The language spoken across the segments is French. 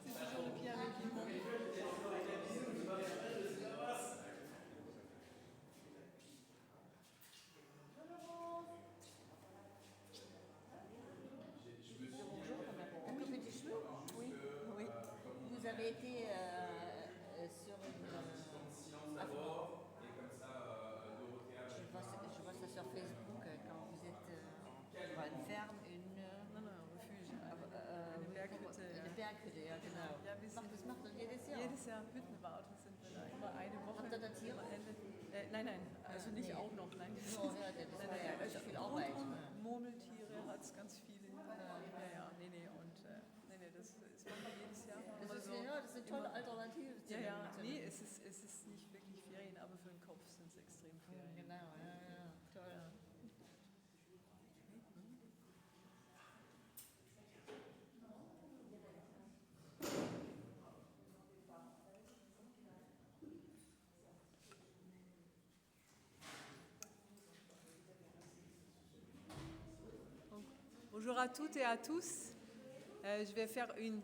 C'est toujours le piano qui monte. Dire bonjour quand même. Un tout petit cheveu. Oui, oui. Vous avez été sur une. Je vois ça sur Facebook quand vous êtes bei une ferme, Nein, nein, Refuge. Eine Berghütte. eine Ja. Berghütte, ja genau. Ja, wir sind Das macht ihr jedes Jahr. jedes Jahr Hüttenwarten sind wir da. Immer eine Woche. Habt ihr da Tiere? Immer Ende. Nein, nein, also nicht nee. auch noch. Nein, No, ja, das nein, war ja nein. Also richtig viel Arbeit. rundum Murmeltiere hat es ganz viele. Ja, ja, nee, nee. Und nee, das machen wir jedes Jahr. Das Immer ist, so ja, das ist eine tolle immer, Alternative zu ja, ja, dem. nee, es ist nicht wirklich Ferien, aber für den Kopf sind es extrem Ferien. Genau, ja, ja, toll. Ja. Donc, bonjour à toutes et à tous. Je vais faire une.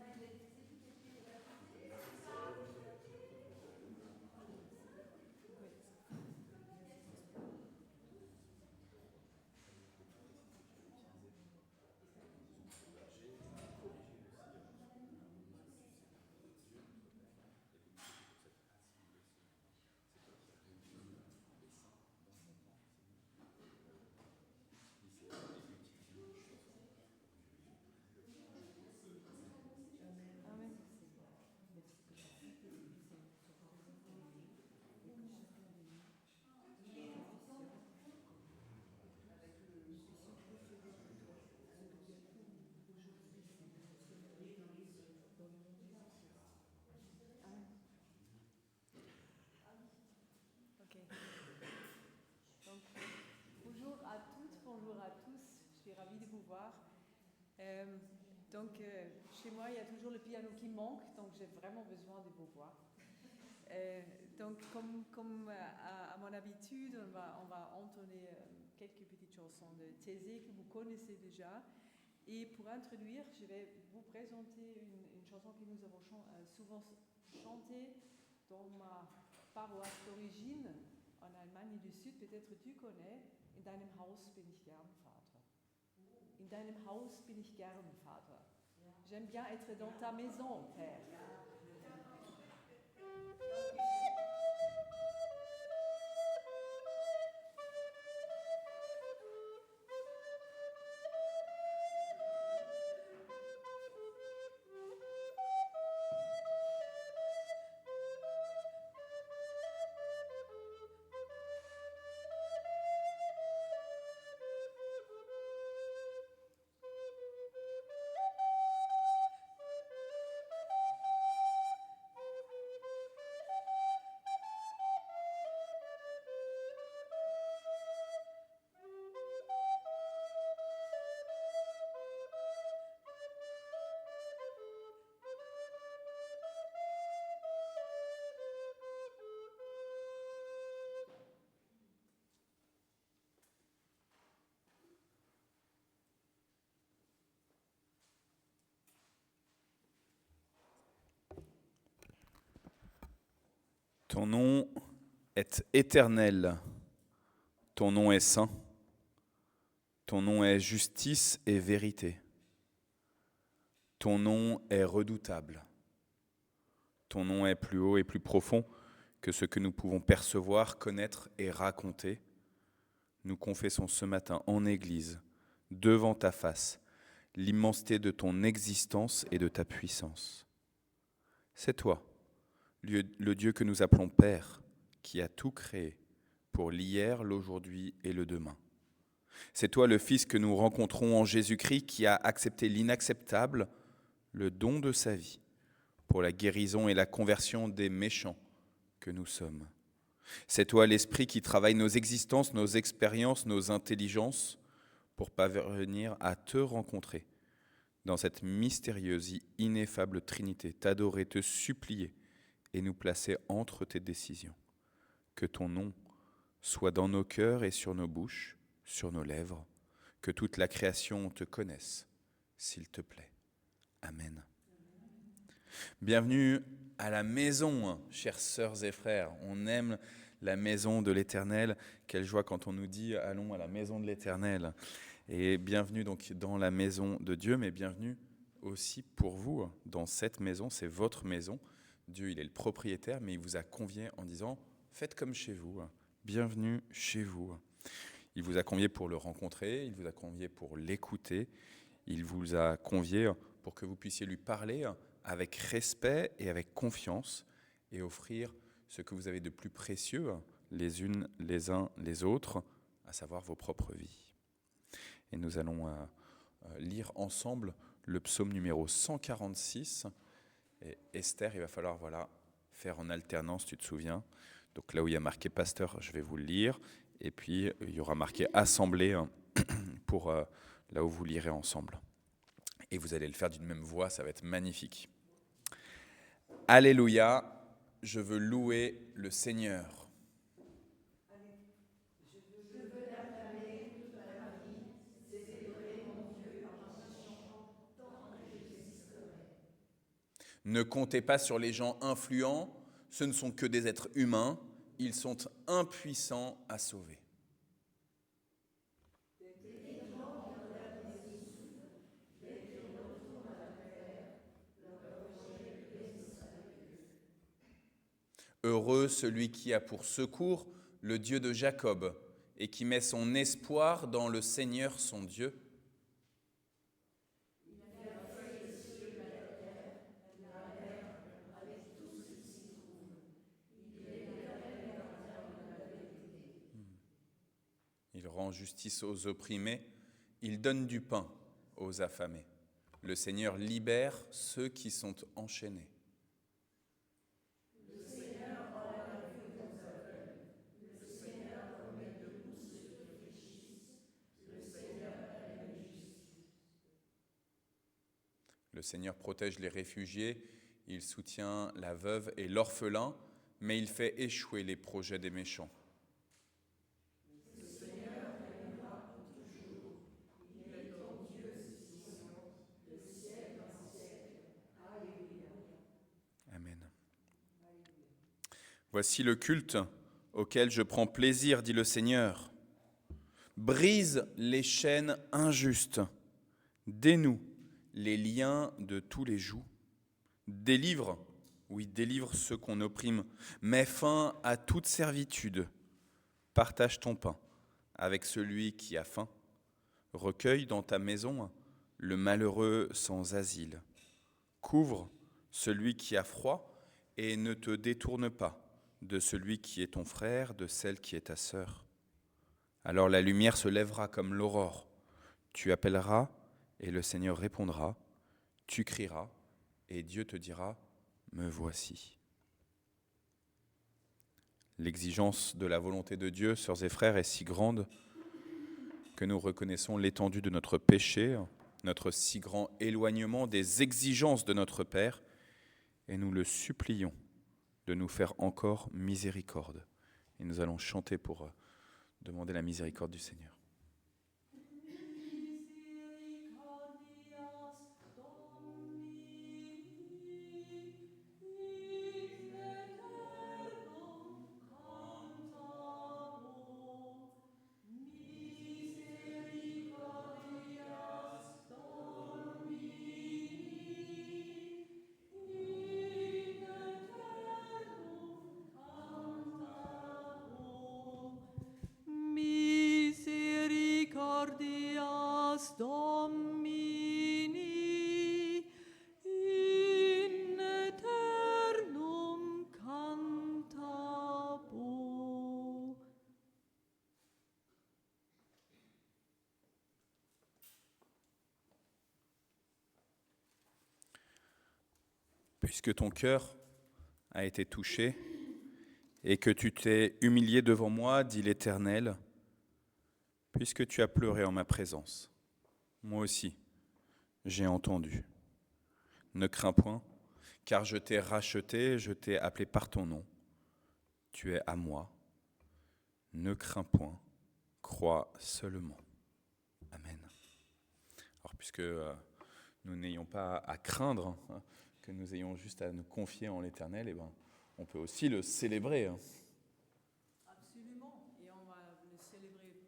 Ok. Donc, bonjour à toutes, bonjour à tous. Je suis ravie de vous voir. Chez moi, il y a toujours le piano qui manque, donc j'ai vraiment besoin de vos voix. Donc, comme à mon habitude, on va entonner quelques petites chansons de Thésée que vous connaissez déjà. Et pour introduire, je vais vous présenter une chanson que nous avons souvent chantée dans ma paroisse d'origine, en Allemagne du Sud. Peut-être tu connais. In deinem Haus bin ich gern, Vater. In deinem Haus bin ich gern, Vater. J'aime bien être dans ta maison, Père. Ton nom est éternel, ton nom est saint, ton nom est justice et vérité, ton nom est redoutable, ton nom est plus haut et plus profond que ce que nous pouvons percevoir, connaître et raconter. Nous confessons ce matin en Église, devant ta face, l'immensité de ton existence et de ta puissance. C'est toi, le Dieu que nous appelons Père, qui a tout créé pour l'hier, l'aujourd'hui et le demain. C'est toi le Fils que nous rencontrons en Jésus-Christ, qui a accepté l'inacceptable, le don de sa vie, pour la guérison et la conversion des méchants que nous sommes. C'est toi l'Esprit qui travaille nos existences, nos expériences, nos intelligences, pour parvenir à te rencontrer dans cette mystérieuse et ineffable Trinité, t'adorer, te supplier, et nous placer entre tes décisions. Que ton nom soit dans nos cœurs et sur nos bouches, sur nos lèvres, que toute la création te connaisse, s'il te plaît. Amen. Bienvenue à la maison, chères sœurs et frères. On aime la maison de l'Éternel. Quelle joie quand on nous dit « allons à la maison de l'Éternel ». Et bienvenue donc dans la maison de Dieu, mais bienvenue aussi pour vous dans cette maison. C'est votre maison. Dieu, il est le propriétaire, mais il vous a convié en disant « faites comme chez vous, bienvenue chez vous ». Il vous a convié pour le rencontrer, il vous a convié pour l'écouter, il vous a convié pour que vous puissiez lui parler avec respect et avec confiance et offrir ce que vous avez de plus précieux les unes, les uns, les autres, à savoir vos propres vies. Et nous allons lire ensemble le psaume numéro 146. Et Esther, il va falloir faire en alternance, tu te souviens. Donc là où il y a marqué pasteur, je vais vous le lire. Et puis il y aura marqué assemblée pour là où vous lirez ensemble. Et vous allez le faire d'une même voix, ça va être magnifique. Alléluia, je veux louer le Seigneur. Ne comptez pas sur les gens influents, ce ne sont que des êtres humains, ils sont impuissants à sauver. Heureux celui qui a pour secours le Dieu de Jacob et qui met son espoir dans le Seigneur son Dieu. Il rend justice aux opprimés, il donne du pain aux affamés. Le Seigneur libère ceux qui sont enchaînés. Le Seigneur protège les réfugiés, il soutient la veuve et l'orphelin, mais il fait échouer les projets des méchants. Amen. Voici le culte auquel je prends plaisir, dit le Seigneur. Brise les chaînes injustes, dénoue les liens de tous les jougs. Délivre ceux qu'on opprime. Mets fin à toute servitude. Partage ton pain avec celui qui a faim. Recueille dans ta maison le malheureux sans asile. Couvre celui qui a froid et ne te détourne pas de celui qui est ton frère, de celle qui est ta sœur. Alors la lumière se lèvera comme l'aurore. Tu appelleras et le Seigneur répondra. Tu crieras et Dieu te dira, me voici. L'exigence de la volonté de Dieu, sœurs et frères, est si grande que nous reconnaissons l'étendue de notre péché, notre si grand éloignement des exigences de notre Père, et nous le supplions de nous faire encore miséricorde. Et nous allons chanter pour demander la miséricorde du Seigneur. Misericordias Domini in aeternum cantabo. Puisque ton cœur a été touché et que tu t'es humilié devant moi, dit l'Éternel, puisque tu as pleuré en ma présence, moi aussi, j'ai entendu. Ne crains point, car je t'ai racheté, je t'ai appelé par ton nom. Tu es à moi. Ne crains point, crois seulement. Amen. Alors, puisque nous n'ayons pas à craindre, hein, que nous ayons juste à nous confier en l'Éternel, et ben, on peut aussi le célébrer. Hein. Absolument. Et on va le célébrer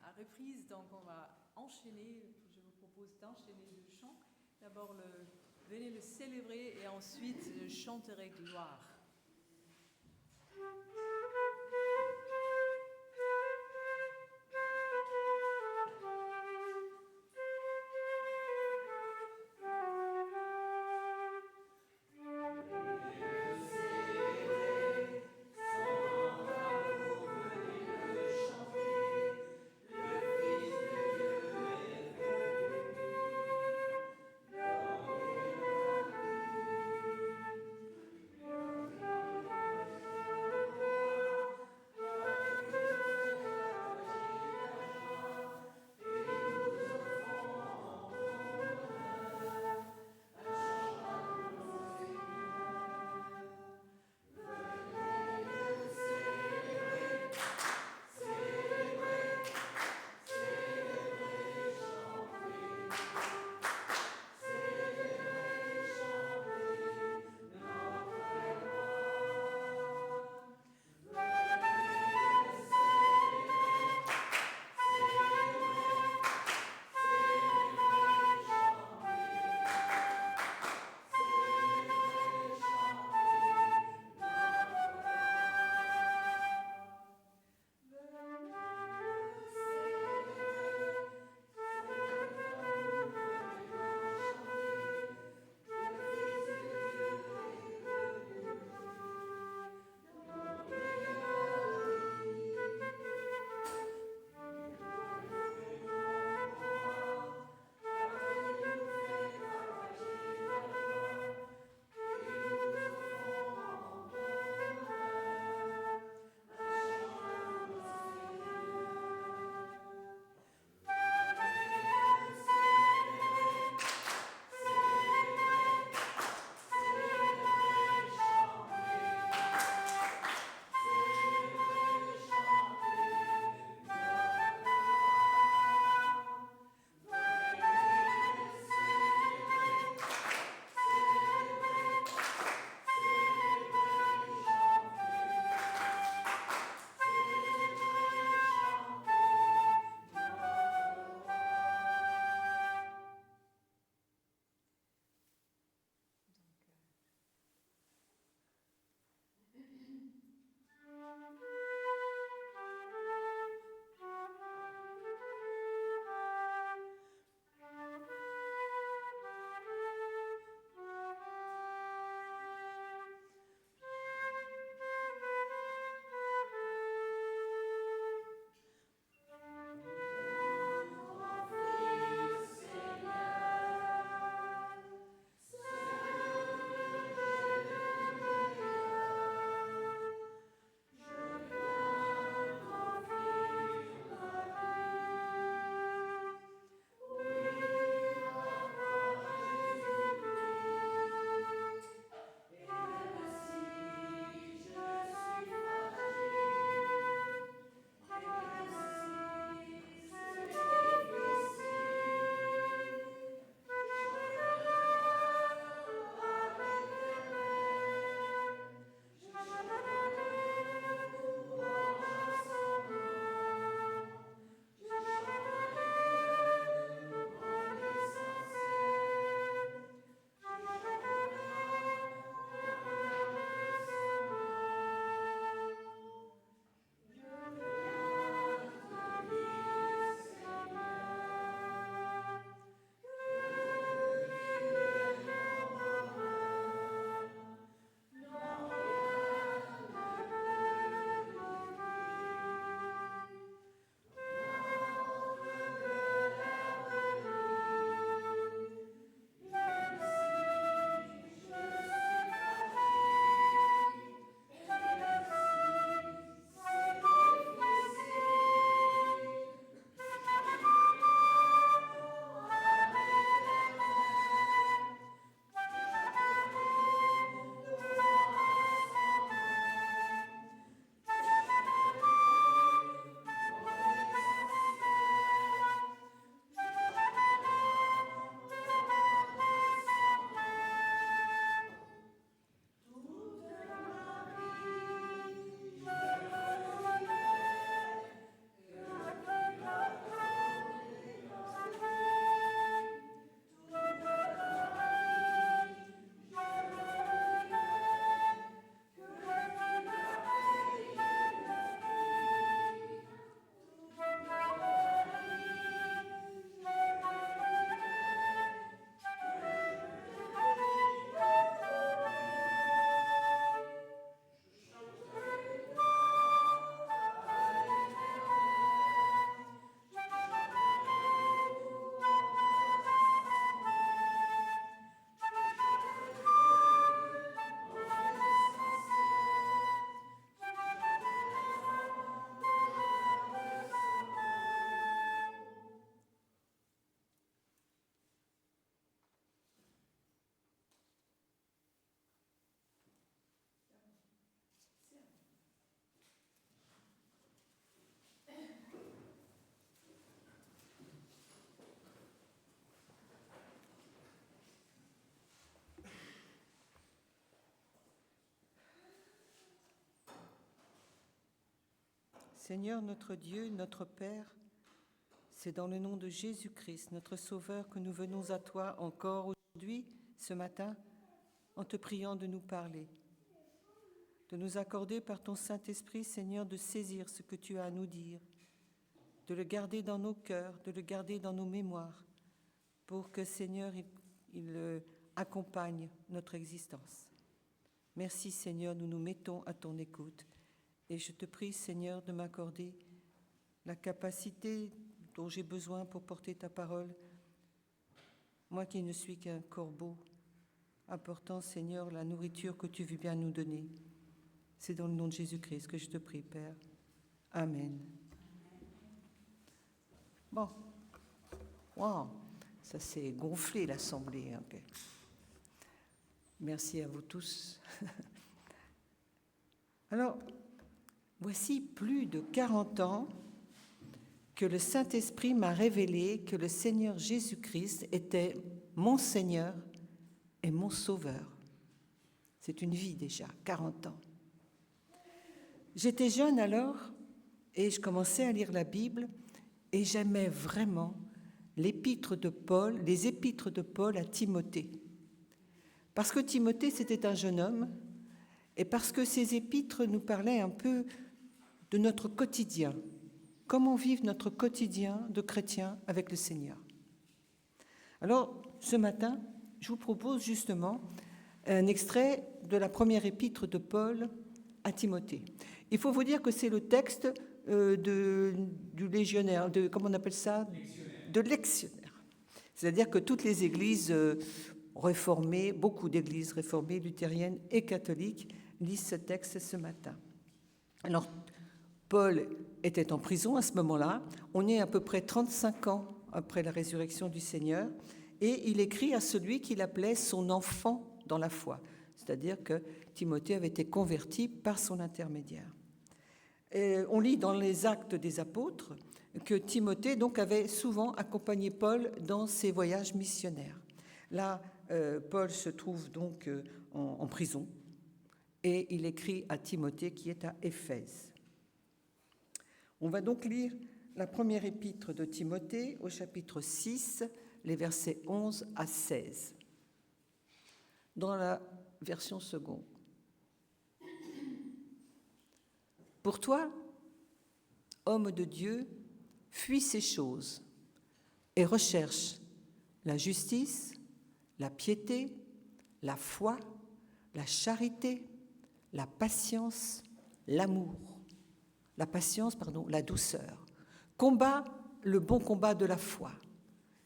à reprise. Donc on va enchaîner. Je vous propose d'enchaîner le chant. D'abord, venez le célébrer et ensuite je chanterai gloire. Gloire Seigneur notre Dieu, notre Père, c'est dans le nom de Jésus-Christ, notre Sauveur, que nous venons à toi encore aujourd'hui, ce matin, en te priant de nous parler, de nous accorder par ton Saint-Esprit, Seigneur, de saisir ce que tu as à nous dire, de le garder dans nos cœurs, de le garder dans nos mémoires, pour que, Seigneur, il accompagne notre existence. Merci, Seigneur, nous nous mettons à ton écoute. Et je te prie, Seigneur, de m'accorder la capacité dont j'ai besoin pour porter ta parole, moi qui ne suis qu'un corbeau, apportant, Seigneur, la nourriture que tu veux bien nous donner. C'est dans le nom de Jésus-Christ que je te prie, Père. Amen. Bon. Wow. Ça s'est gonflé, l'Assemblée. Okay. Merci à vous tous. Alors, voici plus de 40 ans que le Saint-Esprit m'a révélé que le Seigneur Jésus-Christ était mon Seigneur et mon Sauveur. C'est une vie déjà, 40 ans. J'étais jeune alors et je commençais à lire la Bible et j'aimais vraiment les épîtres de Paul à Timothée. Parce que Timothée, c'était un jeune homme et parce que ces épîtres nous parlaient un peu de notre quotidien. Comment vivre notre quotidien de chrétien avec le Seigneur. Alors, ce matin, je vous propose justement un extrait de la première épître de Paul à Timothée. Il faut vous dire que c'est le texte du légionnaire, comment on appelle ça ? De lectionnaire. C'est-à-dire que toutes les églises réformées, beaucoup d'églises réformées, luthériennes et catholiques, lisent ce texte ce matin. Alors, Paul était en prison à ce moment-là. On est à peu près 35 ans après la résurrection du Seigneur. Et il écrit à celui qu'il appelait son enfant dans la foi. C'est-à-dire que Timothée avait été converti par son intermédiaire. Et on lit dans les Actes des Apôtres que Timothée donc avait souvent accompagné Paul dans ses voyages missionnaires. Là, Paul se trouve donc en prison et il écrit à Timothée qui est à Éphèse. On va donc lire la première épître de Timothée au chapitre 6, les versets 11 à 16, dans la version seconde. Pour toi, homme de Dieu, fuis ces choses et recherche la justice, la piété, la foi, la charité, la patience, l'amour. La douceur. Combat le bon combat de la foi.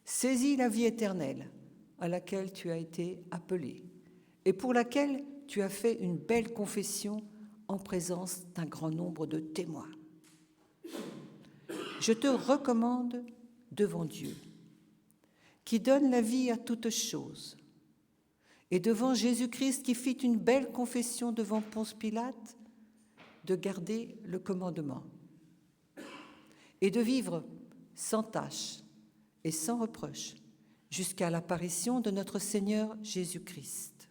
Saisis la vie éternelle à laquelle tu as été appelé et pour laquelle tu as fait une belle confession en présence d'un grand nombre de témoins. Je te recommande devant Dieu, qui donne la vie à toutes choses, et devant Jésus-Christ qui fit une belle confession devant Ponce Pilate, de garder le commandement et de vivre sans tache et sans reproche jusqu'à l'apparition de notre Seigneur Jésus-Christ,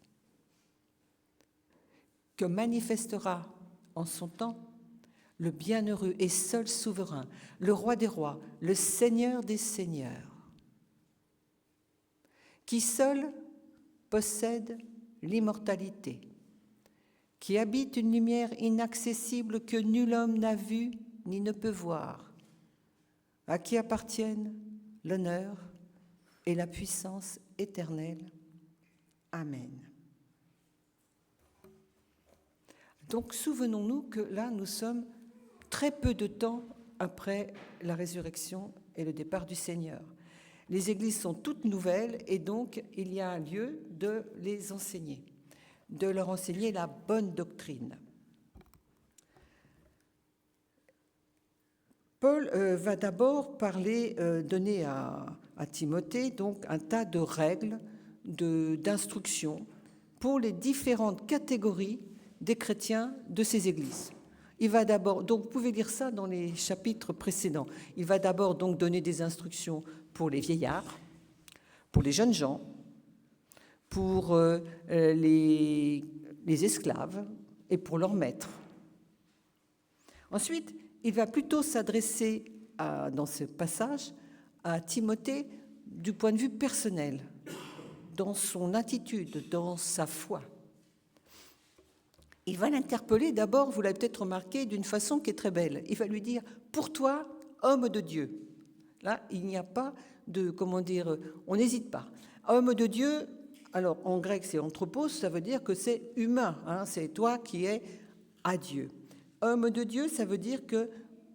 que manifestera en son temps le bienheureux et seul souverain, le roi des rois, le Seigneur des seigneurs, qui seul possède l'immortalité, qui habite une lumière inaccessible que nul homme n'a vue ni ne peut voir, à qui appartiennent l'honneur et la puissance éternelle. Amen. Donc souvenons-nous que là, nous sommes très peu de temps après la résurrection et le départ du Seigneur. Les églises sont toutes nouvelles et donc il y a un lieu de les enseigner, de leur enseigner la bonne doctrine. Paul va d'abord donner à Timothée donc un tas de règles, d'instructions pour les différentes catégories des chrétiens de ces églises. Il va d'abord, donc vous pouvez lire ça dans les chapitres précédents, il va d'abord donc donner des instructions pour les vieillards, pour les jeunes gens, pour les esclaves et pour leurs maîtres. Ensuite, il va plutôt s'adresser, dans ce passage, à Timothée du point de vue personnel, dans son attitude, dans sa foi. Il va l'interpeller d'abord, vous l'avez peut-être remarqué, d'une façon qui est très belle. Il va lui dire « Pour toi, homme de Dieu ». Là, il n'y a pas de, on n'hésite pas. Homme de Dieu, alors en grec c'est anthropos, ça veut dire que c'est humain, hein, c'est toi qui es à Dieu. Homme de Dieu, ça veut dire que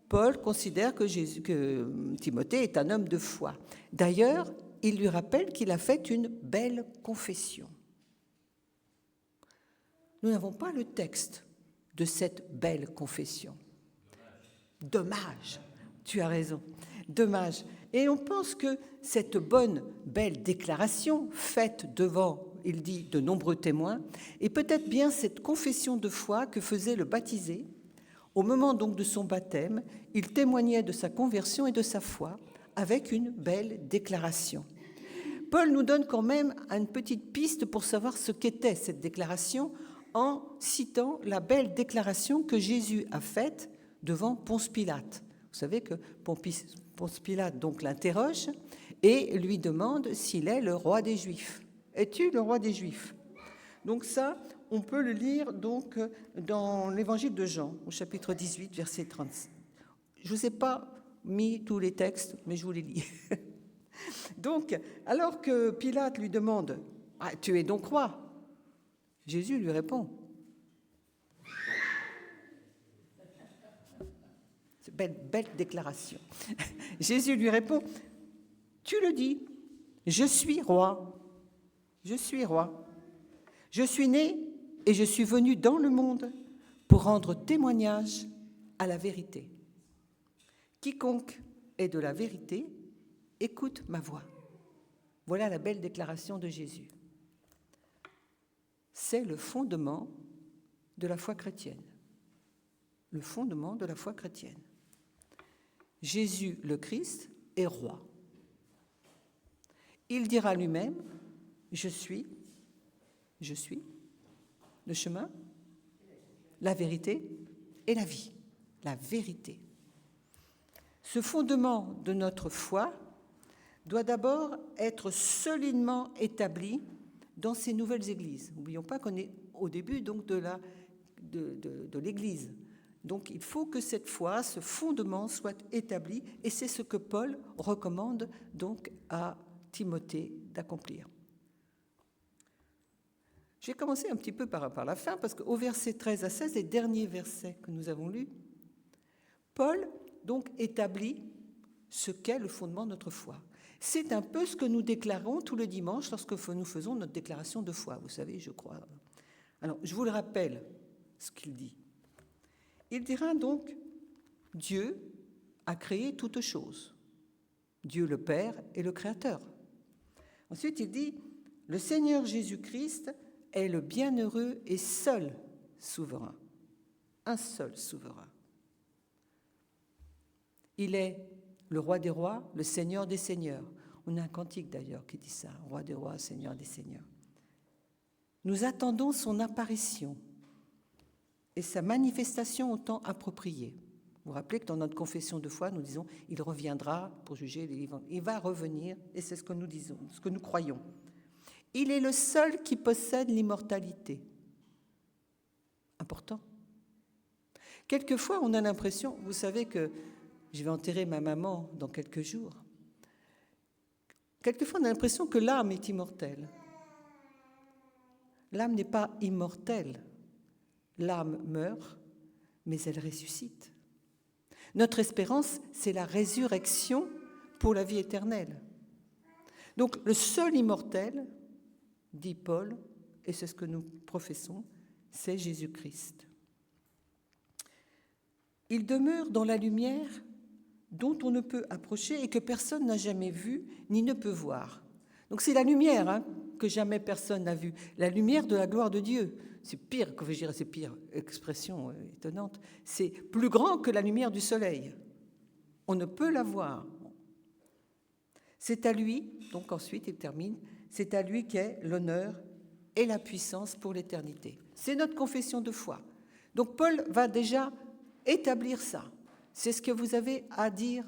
Paul considère que Timothée est un homme de foi. D'ailleurs, il lui rappelle qu'il a fait une belle confession. Nous n'avons pas le texte de cette belle confession. Dommage, tu as raison, dommage. Et on pense que cette belle déclaration faite devant, il dit, de nombreux témoins, est peut-être bien cette confession de foi que faisait le baptisé. Au moment donc de son baptême, il témoignait de sa conversion et de sa foi avec une belle déclaration. Paul nous donne quand même une petite piste pour savoir ce qu'était cette déclaration en citant la belle déclaration que Jésus a faite devant Ponce Pilate. Vous savez que Ponce Pilate donc l'interroge et lui demande s'il est le roi des Juifs. « Es-tu le roi des Juifs ?» Donc ça, on peut le lire donc dans l'évangile de Jean, au chapitre 18, verset 36. Je ne vous ai pas mis tous les textes, mais je vous les lis. Donc, alors que Pilate lui demande « Ah, tu es donc roi ?» Jésus lui répond. C'est belle déclaration. Jésus lui répond « Tu le dis, je suis roi. Je suis roi. Je suis né et je suis venu dans le monde pour rendre témoignage à la vérité. Quiconque est de la vérité, écoute ma voix. » Voilà la belle déclaration de Jésus. C'est le fondement de la foi chrétienne. Le fondement de la foi chrétienne. Jésus, le Christ, est roi. Il dira lui-même, je suis le chemin, la vérité et la vie. La vérité. Ce fondement de notre foi doit d'abord être solidement établi dans ces nouvelles églises. N'oublions pas qu'on est au début donc de l'église. Donc il faut que cette foi, ce fondement soit établi, et c'est ce que Paul recommande donc à Timothée d'accomplir. J'ai commencé un petit peu par la fin, parce qu'au verset 13 à 16, les derniers versets que nous avons lus, Paul donc établit ce qu'est le fondement de notre foi. C'est un peu ce que nous déclarons tous les dimanches lorsque nous faisons notre déclaration de foi, vous savez, je crois. Alors, je vous le rappelle, ce qu'il dit. Il dira donc, Dieu a créé toutes choses. Dieu le Père est le Créateur. Ensuite, il dit, le Seigneur Jésus-Christ est le bienheureux et seul souverain. Un seul souverain. Il est le roi des rois, le Seigneur des seigneurs. On a un cantique d'ailleurs qui dit ça, roi des rois, Seigneur des seigneurs. Nous attendons son apparition et sa manifestation au temps approprié. Vous vous rappelez que dans notre confession de foi, nous disons « Il reviendra pour juger les vivants ». Il va revenir, et c'est ce que nous disons, ce que nous croyons. Il est le seul qui possède l'immortalité. Important. Quelquefois, on a l'impression, vous savez que je vais enterrer ma maman dans quelques jours. Quelquefois, on a l'impression que l'âme est immortelle. L'âme n'est pas immortelle. L'âme meurt, mais elle ressuscite. Notre espérance, c'est la résurrection pour la vie éternelle. Donc, le seul immortel, dit Paul, et c'est ce que nous professons, c'est Jésus-Christ. Il demeure dans la lumière dont on ne peut approcher et que personne n'a jamais vue ni ne peut voir. Donc c'est la lumière que jamais personne n'a vue, la lumière de la gloire de Dieu. C'est pire, que je dirais, c'est pire, expression étonnante, c'est plus grand que la lumière du soleil. On ne peut la voir. C'est à lui, donc ensuite il termine, c'est à lui qu'est l'honneur et la puissance pour l'éternité. C'est notre confession de foi. Donc Paul va déjà établir ça. C'est ce que vous avez à dire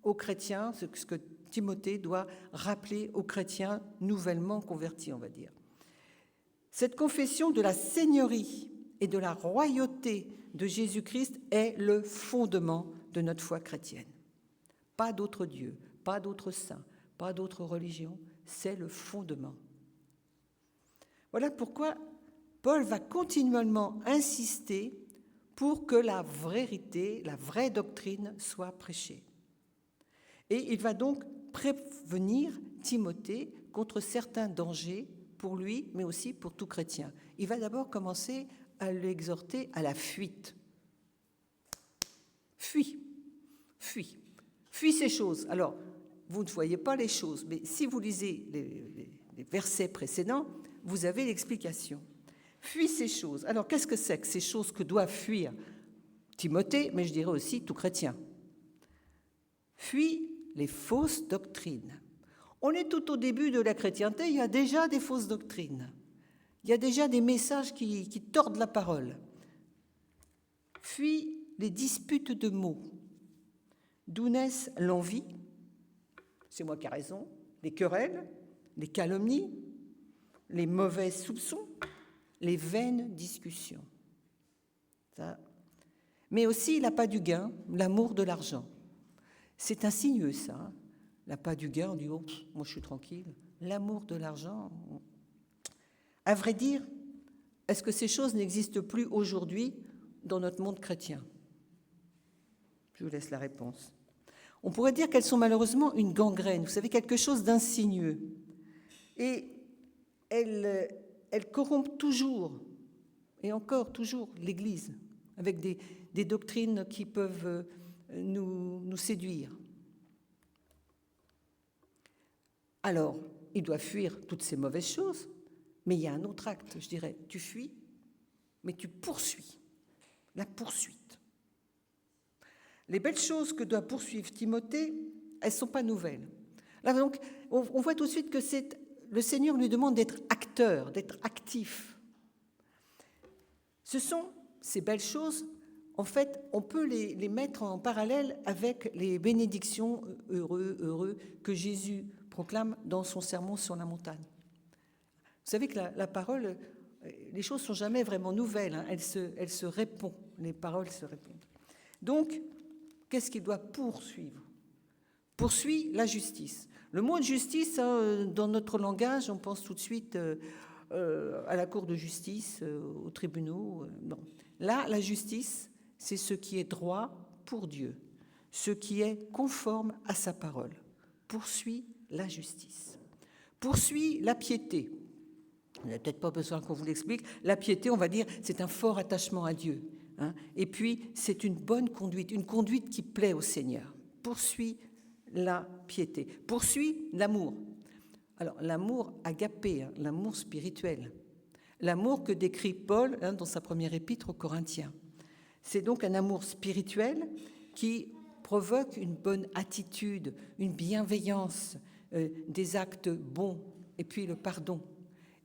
aux chrétiens, ce que Timothée doit rappeler aux chrétiens nouvellement convertis, on va dire. Cette confession de la seigneurie et de la royauté de Jésus-Christ est le fondement de notre foi chrétienne. Pas d'autre Dieu, pas d'autre saint, pas d'autre religion, c'est le fondement. Voilà pourquoi Paul va continuellement insister pour que la vérité, la vraie doctrine soit prêchée. Et il va donc prévenir Timothée contre certains dangers pour lui, mais aussi pour tout chrétien. Il va d'abord commencer à l'exhorter à la fuite. Fuis ces choses. Alors, vous ne voyez pas les choses, mais si vous lisez les versets précédents, vous avez l'explication. Fuis ces choses. Alors, qu'est-ce que c'est que ces choses que doit fuir Timothée, mais je dirais aussi tout chrétien? Fuis les fausses doctrines. On est tout au début de la chrétienté, il y a déjà des fausses doctrines. Il y a déjà des messages qui tordent la parole. Fuis les disputes de mots. D'où naissent l'envie, c'est moi qui ai raison, les querelles, les calomnies, les mauvais soupçons, les vaines discussions. Ça. Mais aussi l'appât du gain, l'amour de l'argent. C'est insinueux ça. Hein. L'appât du gain, on dit, oh, moi je suis tranquille. L'amour de l'argent. À vrai dire, est-ce que ces choses n'existent plus aujourd'hui dans notre monde chrétien? Je vous laisse la réponse. On pourrait dire qu'elles sont malheureusement une gangrène, vous savez, quelque chose d'insinueux. Et elles corrompent toujours, et encore toujours, l'Église, avec des doctrines qui peuvent nous séduire. Alors, il doit fuir toutes ces mauvaises choses, mais il y a un autre acte, je dirais. Tu fuis, mais tu poursuis. La poursuite. Les belles choses que doit poursuivre Timothée, elles ne sont pas nouvelles. Là, donc, on voit tout de suite que le Seigneur lui demande d'être acteur, d'être actif. Ce sont ces belles choses, en fait, on peut les mettre en parallèle avec les bénédictions heureux que Jésus proclame dans son sermon sur la montagne. Vous savez que la parole, les choses ne sont jamais vraiment nouvelles, hein, elles se répondent, les paroles se répondent. Donc, qu'est-ce qu'il doit poursuivre? Poursuit la justice. Le mot de justice, hein, dans notre langage, on pense tout de suite à la cour de justice, aux tribunaux. Non. Là, la justice, c'est ce qui est droit pour Dieu, ce qui est conforme à sa parole. Poursuit la justice. Poursuit la piété. On n'a peut-être pas besoin qu'on vous l'explique. La piété, on va dire, c'est un fort attachement à Dieu. Hein. Et puis, c'est une bonne conduite, une conduite qui plaît au Seigneur. Poursuit la piété. Poursuit l'amour. Alors, l'amour agapé, hein, l'amour spirituel. L'amour que décrit Paul hein, dans sa première épître aux Corinthiens. C'est donc un amour spirituel qui provoque une bonne attitude, une bienveillance, des actes bons, et puis le pardon.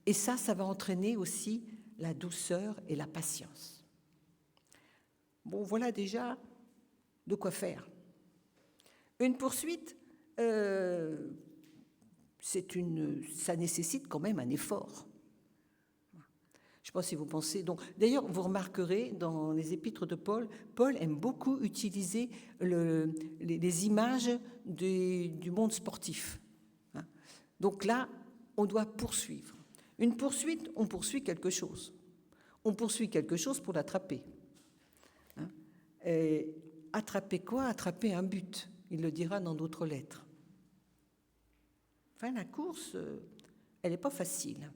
Et ça va entraîner aussi la douceur et la patience. Bon, voilà déjà de quoi faire. Une poursuite, ça nécessite quand même un effort. Je ne sais pas si vous pensez. Donc, d'ailleurs, vous remarquerez dans les épîtres de Paul, Paul aime beaucoup utiliser les images du monde sportif. Donc là, on doit poursuivre. Une poursuite, on poursuit quelque chose. On poursuit quelque chose pour l'attraper. Et attraper quoi? Attraper un but. Il le dira dans d'autres lettres. Enfin, la course, elle n'est pas facile.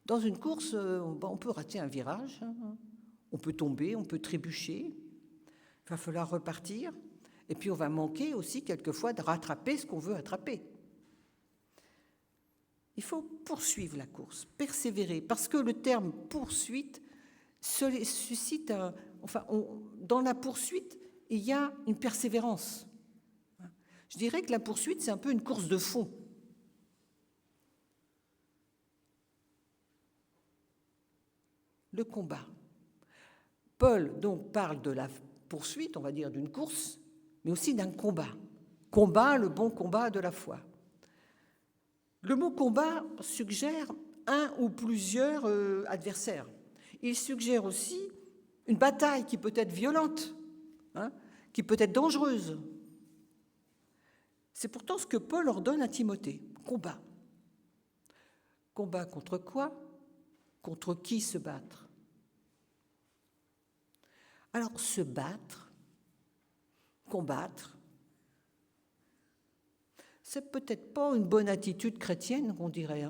Dans une course, on peut rater un virage, on peut tomber, on peut trébucher. Il va falloir repartir. Et puis, on va manquer aussi quelquefois de rattraper ce qu'on veut attraper. Il faut poursuivre la course, persévérer, parce que le terme « poursuite » suscite dans la poursuite, il y a une persévérance. Je dirais que la poursuite, c'est un peu une course de fond. Le combat. Paul, donc, parle de la poursuite, on va dire, d'une course, mais aussi d'un combat. Combat, le bon combat de la foi. Le mot combat suggère un ou plusieurs adversaires. Il suggère aussi une bataille qui peut être violente, qui peut être dangereuse. C'est pourtant ce que Paul ordonne à Timothée. Combat. Combat contre quoi? Contre qui se battre? Alors, se battre, combattre, c'est peut-être pas une bonne attitude chrétienne, on dirait.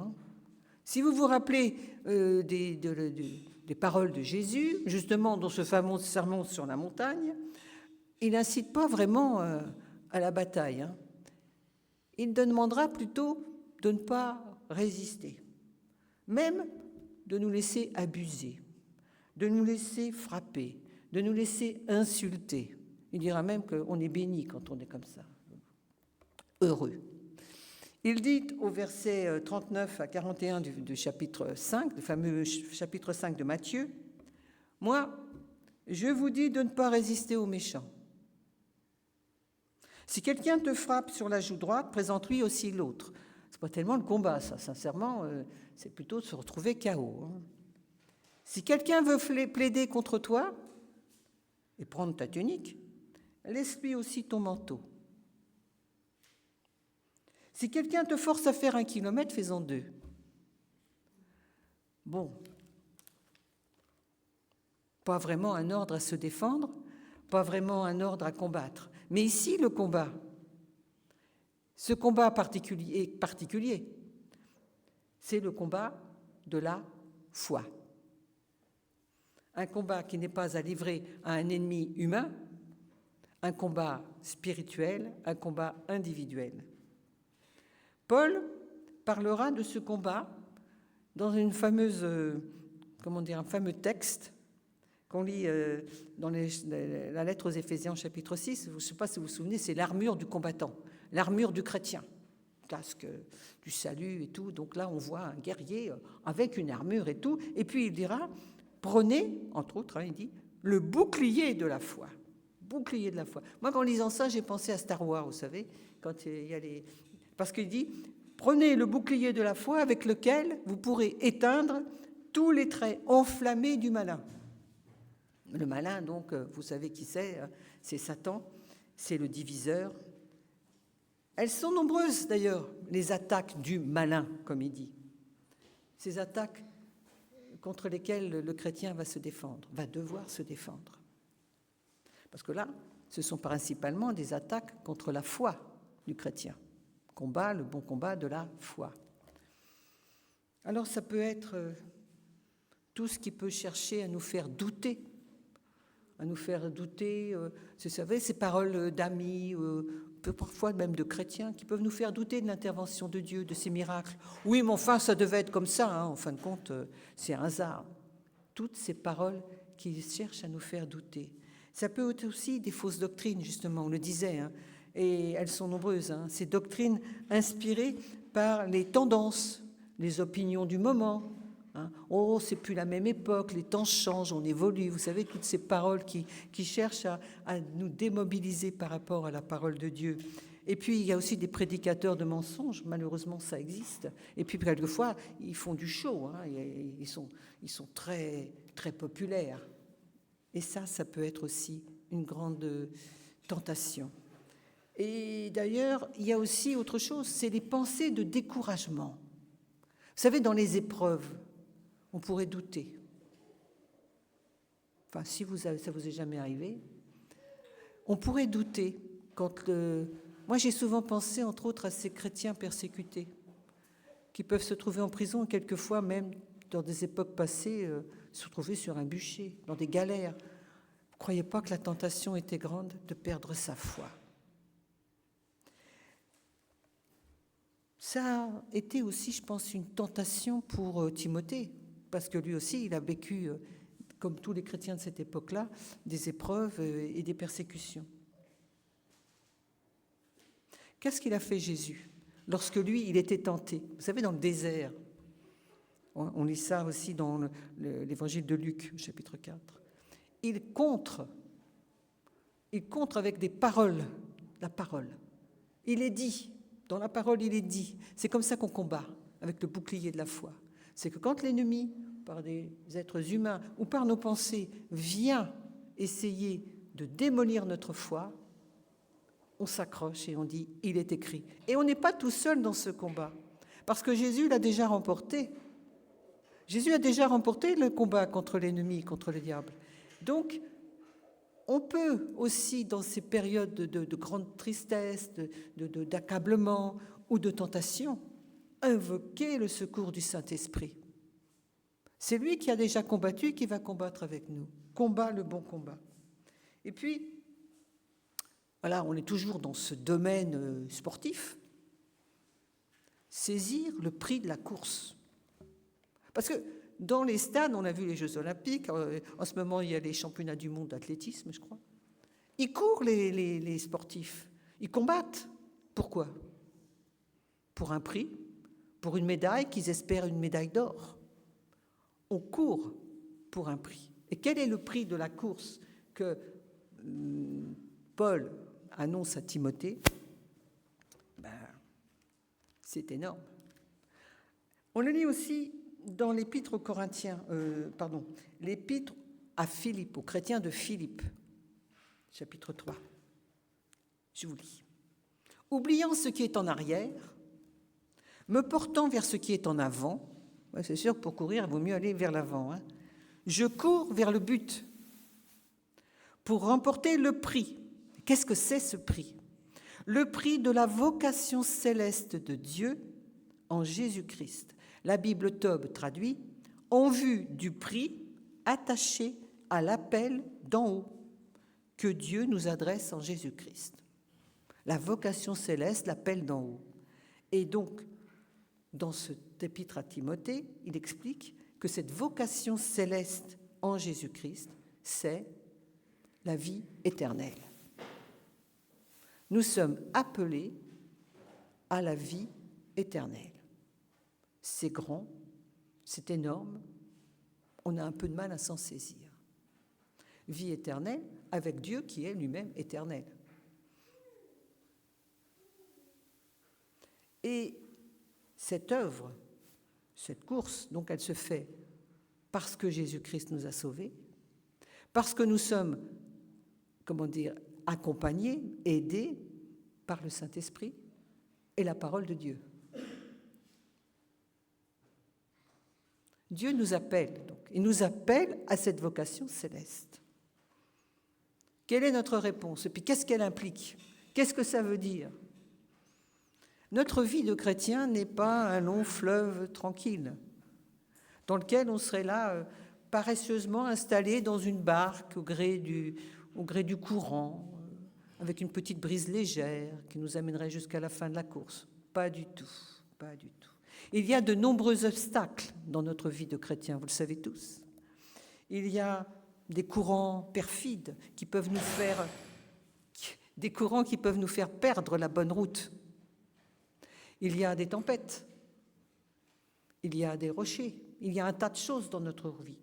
Si vous vous rappelez des paroles de Jésus, justement dans ce fameux sermon sur la montagne, il n'incite pas vraiment à la bataille. Il demandera plutôt de ne pas résister, même de nous laisser abuser, de nous laisser frapper, de nous laisser insulter. Il dira même qu'on est béni quand on est comme ça. Heureux. Il dit au verset 39 à 41 du chapitre 5, le fameux chapitre 5 de Matthieu, « Moi, je vous dis de ne pas résister aux méchants. Si quelqu'un te frappe sur la joue droite, présente-lui aussi l'autre. » C'est pas tellement le combat, ça, sincèrement, c'est plutôt de se retrouver KO. Si quelqu'un veut plaider contre toi et prendre ta tunique, laisse-lui aussi ton manteau. Si quelqu'un te force à faire 1 kilomètre, fais-en 2. Bon, pas vraiment un ordre à se défendre, pas vraiment un ordre à combattre. Mais ici, le combat, ce combat particulier, c'est le combat de la foi. Un combat qui n'est pas à livrer à un ennemi humain, un combat spirituel, un combat individuel. Paul parlera de ce combat dans un fameux texte qu'on lit dans la lettre aux Éphésiens, chapitre 6. Je ne sais pas si vous vous souvenez, c'est l'armure du combattant, l'armure du chrétien, casque du salut et tout. Donc là, on voit un guerrier avec une armure et tout. Et puis il dira, prenez, entre autres, il dit, le bouclier de la foi. Bouclier de la foi. Moi, en lisant ça, j'ai pensé à Star Wars, vous savez, quand il y a les... Parce qu'il dit, prenez le bouclier de la foi avec lequel vous pourrez éteindre tous les traits enflammés du malin. Le malin, donc, vous savez qui c'est Satan, c'est le diviseur. Elles sont nombreuses, d'ailleurs, les attaques du malin, comme il dit. Ces attaques contre lesquelles le chrétien va se défendre, va devoir se défendre. Parce que là, ce sont principalement des attaques contre la foi du chrétien. Combat, le bon combat de la foi. Alors ça peut être tout ce qui peut chercher à nous faire douter, vous savez, ces paroles d'amis, parfois même de chrétiens, qui peuvent nous faire douter de l'intervention de Dieu, de ses miracles. Oui, mais enfin, ça devait être comme ça, en fin de compte, c'est un hasard. Toutes ces paroles qui cherchent à nous faire douter. Ça peut être aussi des fausses doctrines, justement, on le disait, et elles sont nombreuses, ces doctrines inspirées par les tendances, les opinions du moment. Oh, c'est plus la même époque, les temps changent, on évolue. Vous savez, toutes ces paroles qui cherchent à nous démobiliser par rapport à la parole de Dieu. Et puis, il y a aussi des prédicateurs de mensonges, malheureusement, ça existe. Et puis, quelquefois, ils font du show, ils sont très, très populaires. Et ça peut être aussi une grande tentation. Et d'ailleurs, il y a aussi autre chose, c'est les pensées de découragement. Vous savez, dans les épreuves, on pourrait douter. Enfin, si ça vous est jamais arrivé, on pourrait douter quand Moi, j'ai souvent pensé, entre autres, à ces chrétiens persécutés qui peuvent se trouver en prison, quelquefois même, dans des époques passées, se retrouver sur un bûcher, dans des galères. Vous ne croyez pas que la tentation était grande de perdre sa foi? Ça a été aussi, je pense, une tentation pour Timothée, parce que lui aussi, il a vécu, comme tous les chrétiens de cette époque-là, des épreuves et des persécutions. Qu'est-ce qu'il a fait Jésus lorsque lui, il était tenté? Vous savez, dans le désert, on lit ça aussi dans l'évangile de Luc, chapitre 4. Il contre Il contre avec des paroles, la parole. Il est dit, dans la parole il est dit. C'est comme ça qu'on combat, avec le bouclier de la foi. C'est que quand l'ennemi, par des êtres humains ou par nos pensées, vient essayer de démolir notre foi, on s'accroche et on dit « il est écrit ». Et on n'est pas tout seul dans ce combat, parce que Jésus l'a déjà remporté. Jésus a déjà remporté le combat contre l'ennemi, contre le diable. Donc, on peut aussi, dans ces périodes de grande tristesse, d'accablement ou de tentation, invoquer le secours du Saint-Esprit. C'est lui qui a déjà combattu, qui va combattre avec nous. Combat le bon combat. Et puis, voilà, on est toujours dans ce domaine sportif. Saisir le prix de la course. Parce que dans les stades, on a vu les Jeux Olympiques, en ce moment il y a les championnats du monde d'athlétisme, je crois. Ils courent les sportifs, ils combattent. Pourquoi? Pour un prix, pour une médaille, qu'ils espèrent une médaille d'or. On court pour un prix. Et quel est le prix de la course que Paul annonce à Timothée? C'est énorme. On le lit aussi dans l'épître aux Corinthiens, l'épître à Philippe, aux chrétiens de Philippe, chapitre 3. Je vous lis. « Oubliant ce qui est en arrière, me portant vers ce qui est en avant », c'est sûr que pour courir, il vaut mieux aller vers l'avant, hein, je cours vers le but pour remporter le prix. Qu'est-ce que c'est ce prix? Le prix de la vocation céleste de Dieu en Jésus-Christ. La Bible Tob traduit « en vue du prix attaché à l'appel d'en haut que Dieu nous adresse en Jésus-Christ. » La vocation céleste, l'appel d'en haut. Et donc, dans cet épître à Timothée, il explique que cette vocation céleste en Jésus-Christ, c'est la vie éternelle. Nous sommes appelés à la vie éternelle. C'est grand, c'est énorme, on a un peu de mal à s'en saisir. Vie éternelle avec Dieu qui est lui-même éternel. Et cette œuvre, cette course, donc elle se fait parce que Jésus-Christ nous a sauvés, parce que nous sommes, accompagnés, aidés par le Saint-Esprit et la parole de Dieu. Dieu nous appelle, donc, il nous appelle à cette vocation céleste. Quelle est notre réponse? Et puis qu'est-ce qu'elle implique? Qu'est-ce que ça veut dire? Notre vie de chrétien n'est pas un long fleuve tranquille, dans lequel on serait là paresseusement installé dans une barque au gré du courant, avec une petite brise légère qui nous amènerait jusqu'à la fin de la course. Pas du tout, pas du tout. Il y a de nombreux obstacles dans notre vie de chrétien, vous le savez tous. Il y a des courants perfides qui peuvent nous faire perdre la bonne route. Il y a des tempêtes, il y a des rochers, il y a un tas de choses dans notre vie.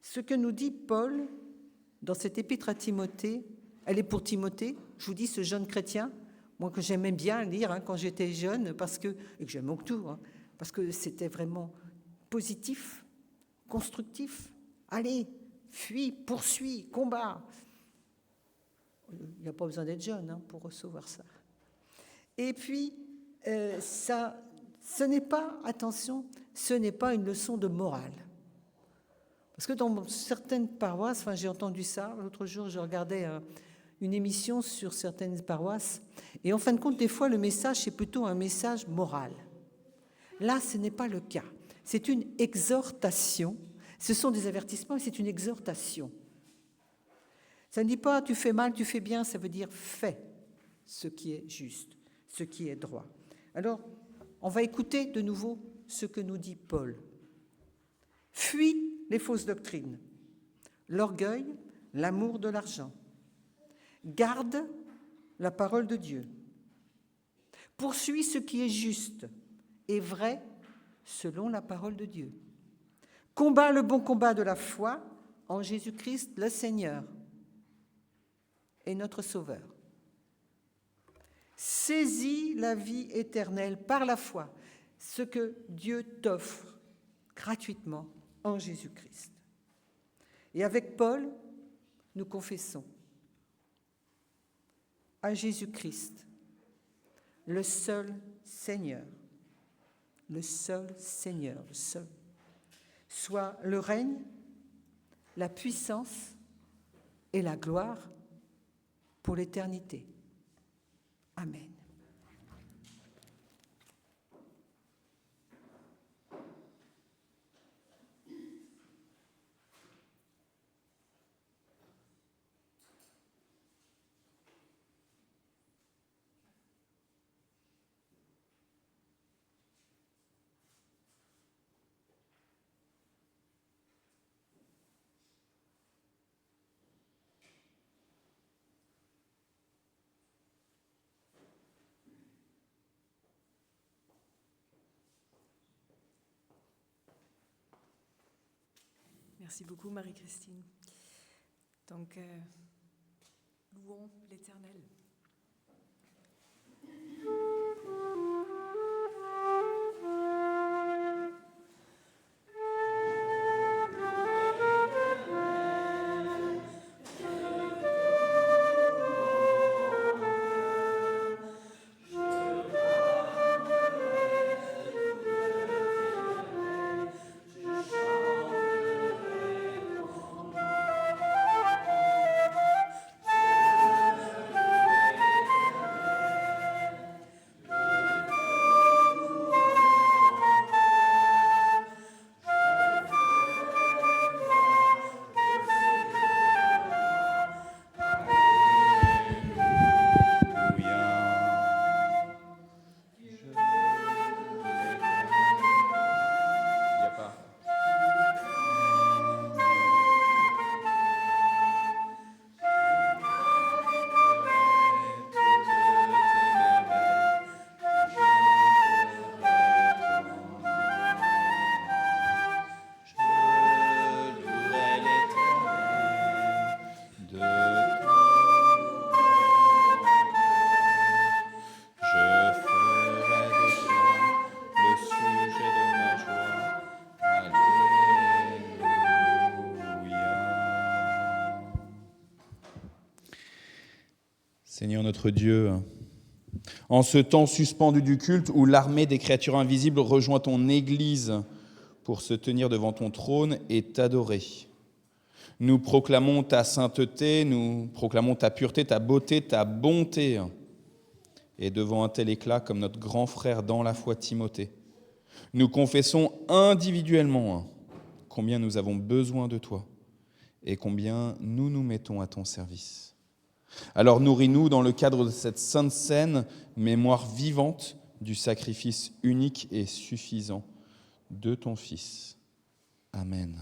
Ce que nous dit Paul dans cette épître à Timothée, elle est pour Timothée, je vous dis, ce jeune chrétien, moi que j'aimais bien lire quand j'étais jeune, et que j'aime tout, parce que c'était vraiment positif, constructif. Allez, fuis, poursuis, combat. Il n'y a pas besoin d'être jeune pour recevoir ça. Et puis, ce n'est pas, attention, ce n'est pas une leçon de morale. Parce que dans certaines paroisses, j'ai entendu ça, l'autre jour je regardais une émission sur certaines paroisses, et en fin de compte, des fois, le message, c'est plutôt un message moral. Là, ce n'est pas le cas. C'est une exhortation. Ce sont des avertissements, mais c'est une exhortation. Ça ne dit pas « tu fais mal, tu fais bien », ça veut dire « fais ce qui est juste, ce qui est droit ». Alors, on va écouter de nouveau ce que nous dit Paul. « Fuis les fausses doctrines, l'orgueil, l'amour de l'argent. Garde la parole de Dieu. Poursuis ce qui est juste et vrai selon la parole de Dieu. Combat le bon combat de la foi en Jésus-Christ le Seigneur et notre Sauveur. Saisis la vie éternelle par la foi, ce que Dieu t'offre gratuitement en Jésus-Christ. Et avec Paul, nous confessons à Jésus-Christ, le seul Seigneur, le seul, soit le règne, la puissance et la gloire pour l'éternité. Amen. Merci beaucoup, Marie-Christine. Donc, louons l'Éternel. Seigneur notre Dieu, en ce temps suspendu du culte où l'armée des créatures invisibles rejoint ton Église pour se tenir devant ton trône et t'adorer, nous proclamons ta sainteté, nous proclamons ta pureté, ta beauté, ta bonté. Et devant un tel éclat comme notre grand frère dans la foi Timothée, nous confessons individuellement combien nous avons besoin de toi et combien nous nous mettons à ton service. Alors nourris-nous dans le cadre de cette sainte scène, mémoire vivante du sacrifice unique et suffisant de ton Fils. Amen.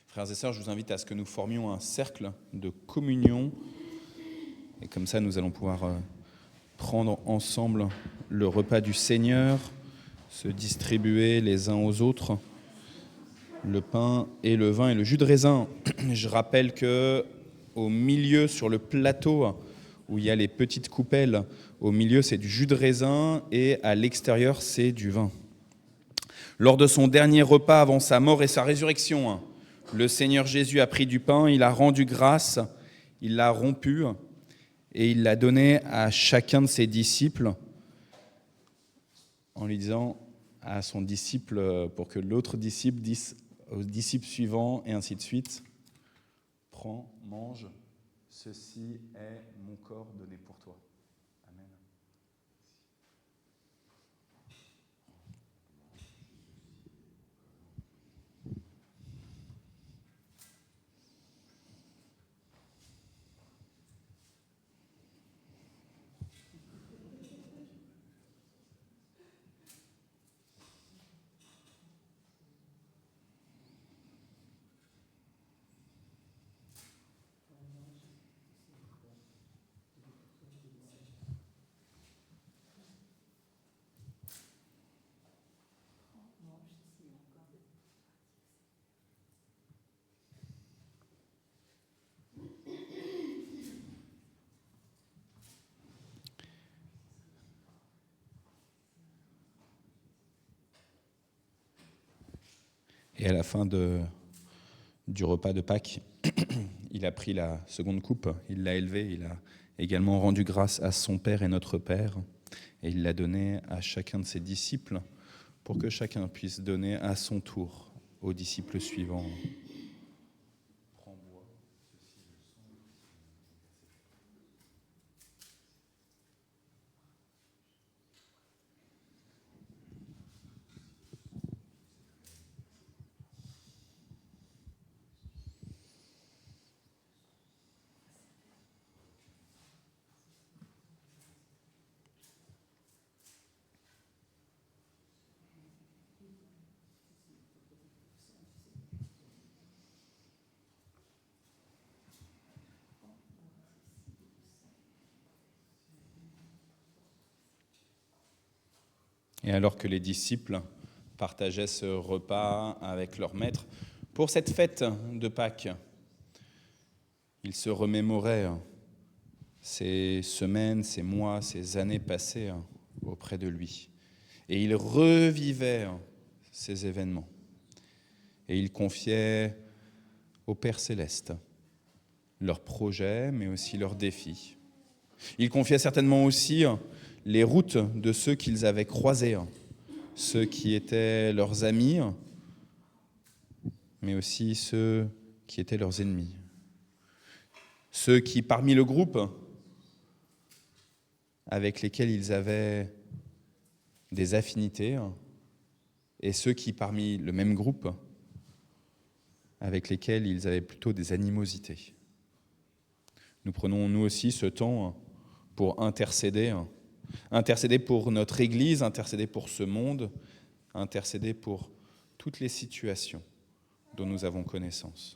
Frères et sœurs, je vous invite à ce que nous formions un cercle de communion. Et comme ça, nous allons pouvoir prendre ensemble le repas du Seigneur, se distribuer les uns aux autres le pain et le vin et le jus de raisin. Je rappelle que au milieu, sur le plateau où il y a les petites coupelles, au milieu, c'est du jus de raisin et à l'extérieur, c'est du vin. Lors de son dernier repas avant sa mort et sa résurrection, le Seigneur Jésus a pris du pain, il a rendu grâce, il l'a rompu et il l'a donné à chacun de ses disciples en lui disant à son disciple, pour que l'autre disciple dise au disciple suivant et ainsi de suite. Prends, mange, ceci est mon corps donné pour toi. Amen. Et à la fin du repas de Pâques, il a pris la seconde coupe, il l'a élevée, il a également rendu grâce à son Père et notre Père, et il l'a donnée à chacun de ses disciples pour que chacun puisse donner à son tour aux disciples suivants. Et alors que les disciples partageaient ce repas avec leur maître, pour cette fête de Pâques, ils se remémoraient ces semaines, ces mois, ces années passées auprès de lui. Et ils revivaient ces événements. Et ils confiaient au Père Céleste leurs projets, mais aussi leurs défis. Ils confiaient certainement aussi les routes de ceux qu'ils avaient croisés, ceux qui étaient leurs amis, mais aussi ceux qui étaient leurs ennemis. Ceux qui, parmi le groupe, avec lesquels ils avaient des affinités, et ceux qui, parmi le même groupe, avec lesquels ils avaient plutôt des animosités. Nous prenons, nous aussi, ce temps pour intercéder pour notre Église, intercéder pour ce monde, intercéder pour toutes les situations dont nous avons connaissance.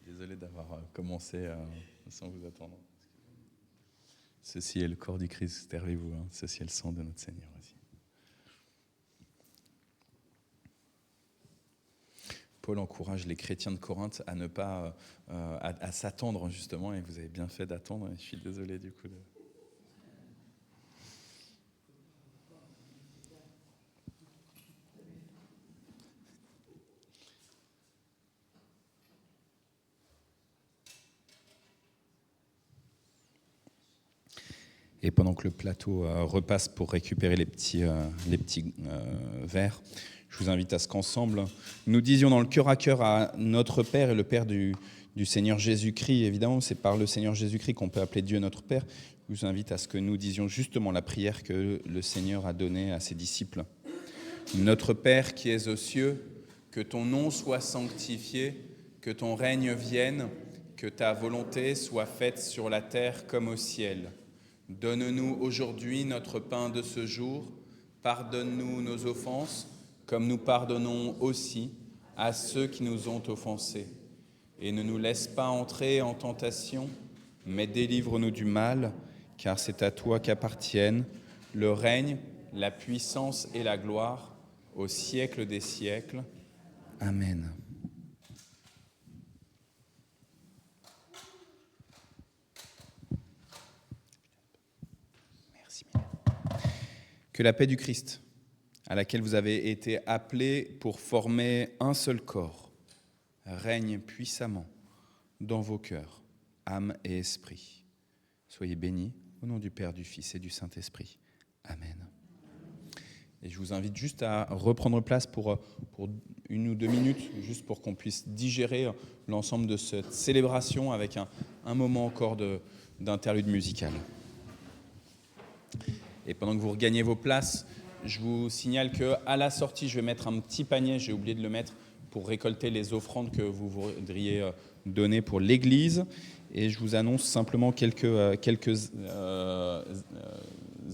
Désolé d'avoir commencé sans vous attendre. Ceci est le corps du Christ, servez-vous, ceci est le sang de notre Seigneur aussi. Paul encourage les chrétiens de Corinthe à ne pas à s'attendre justement, et vous avez bien fait d'attendre, et je suis désolé du coup. Et pendant que le plateau repasse pour récupérer les petits verres, je vous invite à ce qu'ensemble, nous disions dans le cœur à cœur à notre Père et le Père du Seigneur Jésus-Christ. Évidemment, c'est par le Seigneur Jésus-Christ qu'on peut appeler Dieu notre Père. Je vous invite à ce que nous disions justement la prière que le Seigneur a donnée à ses disciples. Notre Père qui es aux cieux, que ton nom soit sanctifié, que ton règne vienne, que ta volonté soit faite sur la terre comme au ciel. Donne-nous aujourd'hui notre pain de ce jour. Pardonne-nous nos offenses, comme nous pardonnons aussi à ceux qui nous ont offensés. Et ne nous laisse pas entrer en tentation, mais délivre-nous du mal, car c'est à toi qu'appartiennent le règne, la puissance et la gloire, au siècle des siècles. Amen. Que la paix du Christ, à laquelle vous avez été appelés pour former un seul corps, règne puissamment dans vos cœurs, âme et esprit. Soyez bénis au nom du Père, du Fils et du Saint-Esprit. Amen. Et je vous invite juste à reprendre place pour 1 ou 2 minutes, juste pour qu'on puisse digérer l'ensemble de cette célébration avec un moment encore d'interlude musical. Et pendant que vous regagnez vos places, je vous signale qu'à la sortie, je vais mettre un petit panier, j'ai oublié de le mettre, pour récolter les offrandes que vous voudriez donner pour l'Église. Et je vous annonce simplement quelques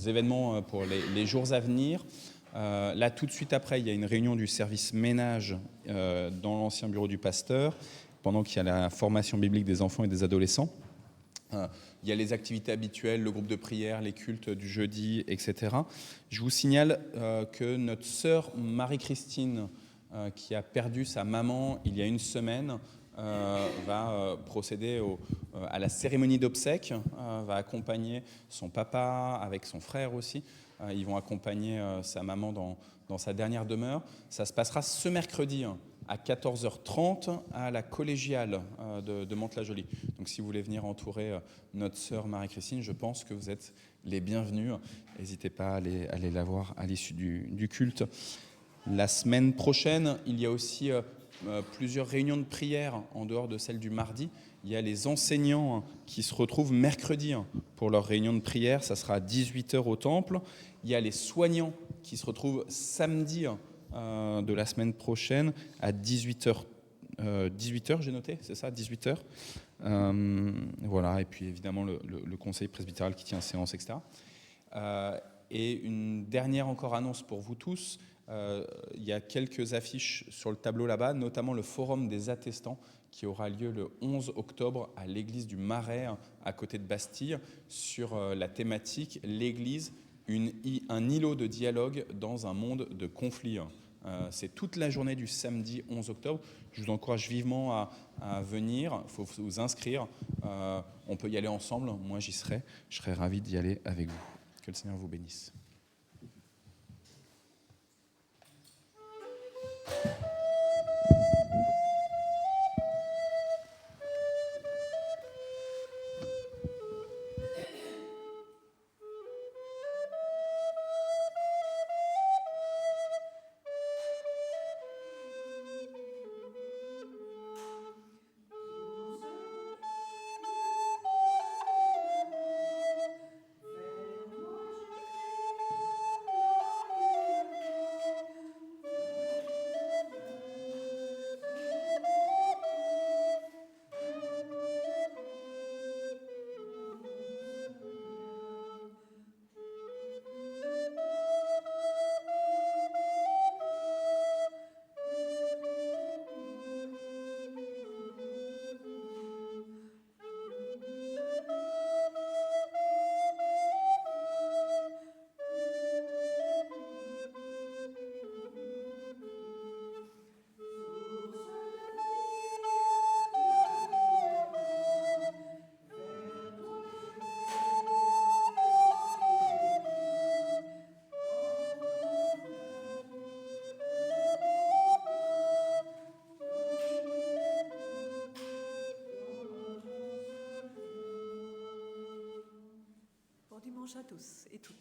événements pour les jours à venir. Là, tout de suite après, il y a une réunion du service ménage dans l'ancien bureau du pasteur, pendant qu'il y a la formation biblique des enfants et des adolescents. Il y a les activités habituelles, le groupe de prière, les cultes du jeudi, etc. Je vous signale que notre sœur Marie-Christine, qui a perdu sa maman il y a une semaine, va procéder à la cérémonie d'obsèques, va accompagner son papa avec son frère aussi. Ils vont accompagner sa maman dans sa dernière demeure. Ça se passera ce mercredi à 14h30 à la collégiale de Mantes-la-Jolie. Donc si vous voulez venir entourer notre sœur Marie-Christine, je pense que vous êtes les bienvenus. N'hésitez pas à aller la voir à l'issue du culte. La semaine prochaine, il y a aussi plusieurs réunions de prière en dehors de celle du mardi. Il y a les enseignants qui se retrouvent mercredi pour leur réunion de prière. Ça sera à 18h au temple. Il y a les soignants qui se retrouvent samedi de la semaine prochaine à 18h. 18h, j'ai noté, c'est ça, 18h. Voilà, et puis évidemment le conseil presbytéral qui tient séance, etc. Et une dernière encore annonce pour vous tous. Il y a quelques affiches sur le tableau là-bas, notamment le forum des attestants qui aura lieu le 11 octobre à l'église du Marais, à côté de Bastille, sur la thématique « L'église, un îlot de dialogue dans un monde de conflits ». C'est toute la journée du samedi 11 octobre. Je vous encourage vivement à venir. Il faut vous inscrire. On peut y aller ensemble. Moi, j'y serai. Je serai ravi d'y aller avec vous. Que le Seigneur vous bénisse. Bon dimanche à tous et toutes.